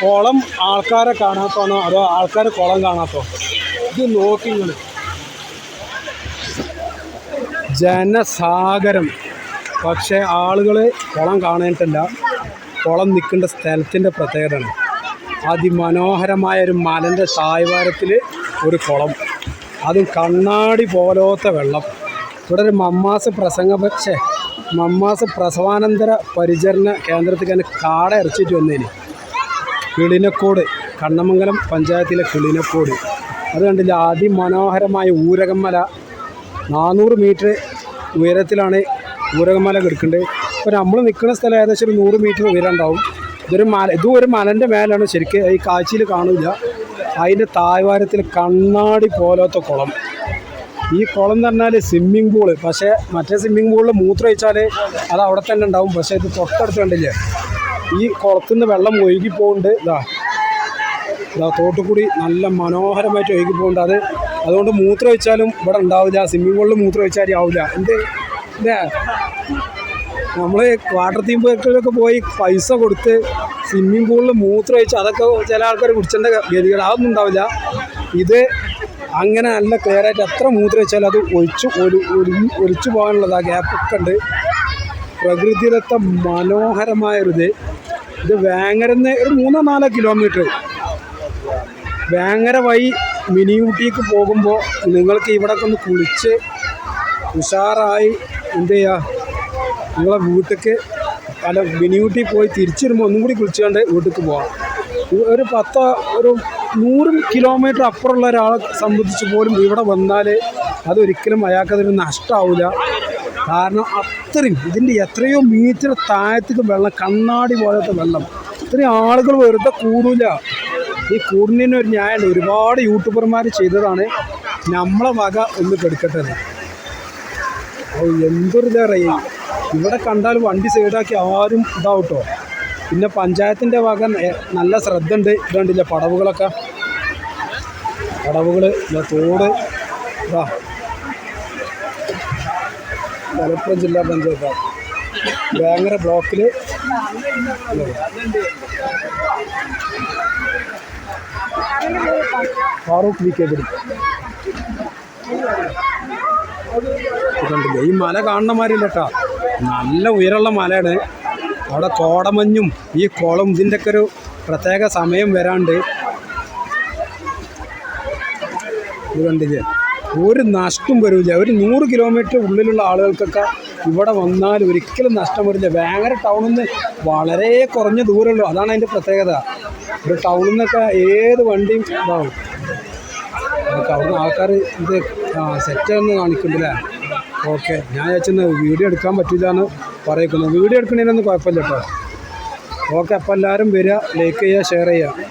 കുളം ആൾക്കാരെ കാണാത്താണോ അതോ ആൾക്കാർ കുളം കാണാത്തോ? ഇത് നോക്കി നിങ്ങൾ, ജനസാഗരം. പക്ഷേ ആളുകൾ കുളം കാണാനിട്ടില്ല. കുളം നിൽക്കേണ്ട സ്ഥലത്തിൻ്റെ പ്രത്യേകതയാണ്. അതിമനോഹരമായ ഒരു മലൻ്റെ താഴ്വാരത്തിൽ ഒരു കുളം, അതും കണ്ണാടി പോലത്തെ വെള്ളം. ഇവിടെ ഒരു മമ്മാസ് പ്രസവാനന്തര പരിചരണ കേന്ദ്രത്തിൽ തന്നെ കാട ഇറച്ചിട്ട് വന്നേന്. കിളിനക്കോട്, കണ്ണമംഗലം പഞ്ചായത്തിലെ കിളിനക്കോട്. അത് കണ്ടില്ല, അതിമനോഹരമായ ഊരകമല. 400 മീറ്റർ ഉയരത്തിലാണ് ഊരകമല കിടക്കേണ്ടത്. ഇപ്പോൾ നമ്മൾ നിൽക്കുന്ന സ്ഥലം ഏകദേശം ഒരു 100 മീറ്റർ ഉയരം ഉണ്ടാവും. ഇതും ഒരു മലൻ്റെ മേലാണ്. ശരിക്കും ഈ കാഴ്ചയിൽ കാണില്ല. അതിൻ്റെ താഴ്വാരത്തിൽ കണ്ണാടി പോലത്തെ കുളം. ഈ കുളം എന്ന് പറഞ്ഞാൽ സ്വിമ്മിങ് പൂള്. പക്ഷേ മറ്റേ സ്വിമ്മിങ് പൂളിൽ മൂത്രം ഒഴിച്ചാൽ അത് അവിടെ തന്നെ ഉണ്ടാവും. പക്ഷേ ഇത് തൊട്ടടുത്ത് കണ്ടില്ലേ, ഈ കുളത്തിൽ നിന്ന് വെള്ളം ഒഴുകി പോകുന്നുണ്ട്. ഇതാ തോട്ടുകൂടി നല്ല മനോഹരമായിട്ട് ഒഴുകി പോകുന്നുണ്ട്. അതുകൊണ്ട് മൂത്രം ഒഴിച്ചാലും ഇവിടെ ഉണ്ടാവില്ല. സ്വിമ്മിങ് പൂളിൽ മൂത്രം ഒഴിച്ചാലും ആവില്ല. ഇല്ലേ, നമ്മൾ വാട്ടർ തീം പാർക്കിലൊക്കെ പോയി പൈസ കൊടുത്ത് സ്വിമ്മിങ് പൂളിൽ മൂത്രം ഒഴിച്ച് അതൊക്കെ ചില ആൾക്കാർ കുടിച്ചേണ്ട ഗതികൾ, അതൊന്നും ഉണ്ടാവില്ല. ഇത് അങ്ങനെ നല്ല ക്ലിയർ ആയിട്ട് എത്ര മൂത്രം വെച്ചാലും അത് ഒലിച്ചു പോകാനുള്ളത്. ആ ഗ്യാപ്പൊക്കെ ഉണ്ട്. പ്രകൃതിദത്ത മനോഹരമായൊരിത്. ഇത് വേങ്ങരന്ന് ഒരു 3-4 കിലോമീറ്റർ വേങ്ങര വഴി മിനി ഊട്ടിക്ക് പോകുമ്പോൾ നിങ്ങൾക്ക് ഇവിടെയൊക്കെ ഒന്ന് കുളിച്ച് ഉഷാറായി എന്ത് ചെയ്യുക, നിങ്ങളെ വീട്ടിലേക്ക് മിനി ഊട്ടി പോയി തിരിച്ചു വരുമ്പോൾ ഒന്നും കൂടി കുളിച്ചുകൊണ്ട് വീട്ടിലേക്ക് പോകാം. ഒരു 100 കിലോമീറ്റർ അപ്പുറമുള്ള ഒരാളെ സംബന്ധിച്ച് പോലും ഇവിടെ വന്നാൽ അതൊരിക്കലും അയാൾക്കതൊരു നഷ്ടമാവില്ല. കാരണം അത്രയും ഇതിൻ്റെ എത്രയോ മീറ്റർ താഴത്തേക്ക് വെള്ളം, കണ്ണാടി പോലത്തെ വെള്ളം. ഇത്രയും ആളുകൾ വെറുതെ കൂടില്ല. ഈ കൂടുന്നതിന് ഒരു ന്യായമുണ്ട്. ഒരുപാട് യൂട്യൂബർമാർ ചെയ്തതാണ്. നമ്മളെ വക ഒന്ന് കെടുക്കട്ടെ. എന്തൊരു ഇതറിയ, ഇവിടെ കണ്ടാൽ വണ്ടി സൈഡാക്കി ആരും ഇതാവട്ടോ. പിന്നെ പഞ്ചായത്തിൻ്റെ വക നല്ല ശ്രദ്ധ ഉണ്ട്. ഇതുണ്ടില്ല പടവുകളൊക്കെ, തോട് ഇതാ മലപ്പുറം ജില്ലാ പഞ്ചായത്താണ്. വേങ്ങര ബ്ലോക്കിൽ ഫാറൂഖ് വിക്കേപടി. ഇതുണ്ടല്ലേ, ഈ മല കാണുന്ന മാതിരില്ല കേട്ടോ, നല്ല ഉയരമുള്ള മലയാണ്. അവിടെ കോടമഞ്ഞും ഈ കുളം ഇതിൻ്റെയൊക്കെ ഒരു പ്രത്യേക സമയം വരാണ്ട്. ഇത് കണ്ടില്ലേ, ഒരു നഷ്ടം വരില്ല. ഒരു 100 കിലോമീറ്റർ ഉള്ളിലുള്ള ആളുകൾക്കൊക്കെ ഇവിടെ വന്നാൽ ഒരിക്കലും നഷ്ടം വരില്ല. വേങ്ങര ടൗണിൽ നിന്ന് വളരെ കുറഞ്ഞ ദൂരമുള്ളൂ. അതാണ് അതിൻ്റെ പ്രത്യേകത. ഒരു ടൗണിൽ നിന്നൊക്കെ ഏത് വണ്ടിയും ഇതാവും. അവിടുന്ന് ആൾക്കാർ ഇത് സെറ്റാന്ന് കാണിക്കുന്നുണ്ടല്ലേ. ഓക്കെ, ഞാൻ വിചാരിച്ചെന്ന് വീഡിയോ എടുക്കാൻ പറ്റില്ല എന്ന് പറയുന്നു. വീഡിയോ എടുക്കുന്നതിനൊന്നും കുഴപ്പമില്ല കേട്ടോ. ഓക്കെ, അപ്പോൾ എല്ലാവരും വരിക, ലൈക്ക് ചെയ്യുക, ഷെയർ ചെയ്യുക.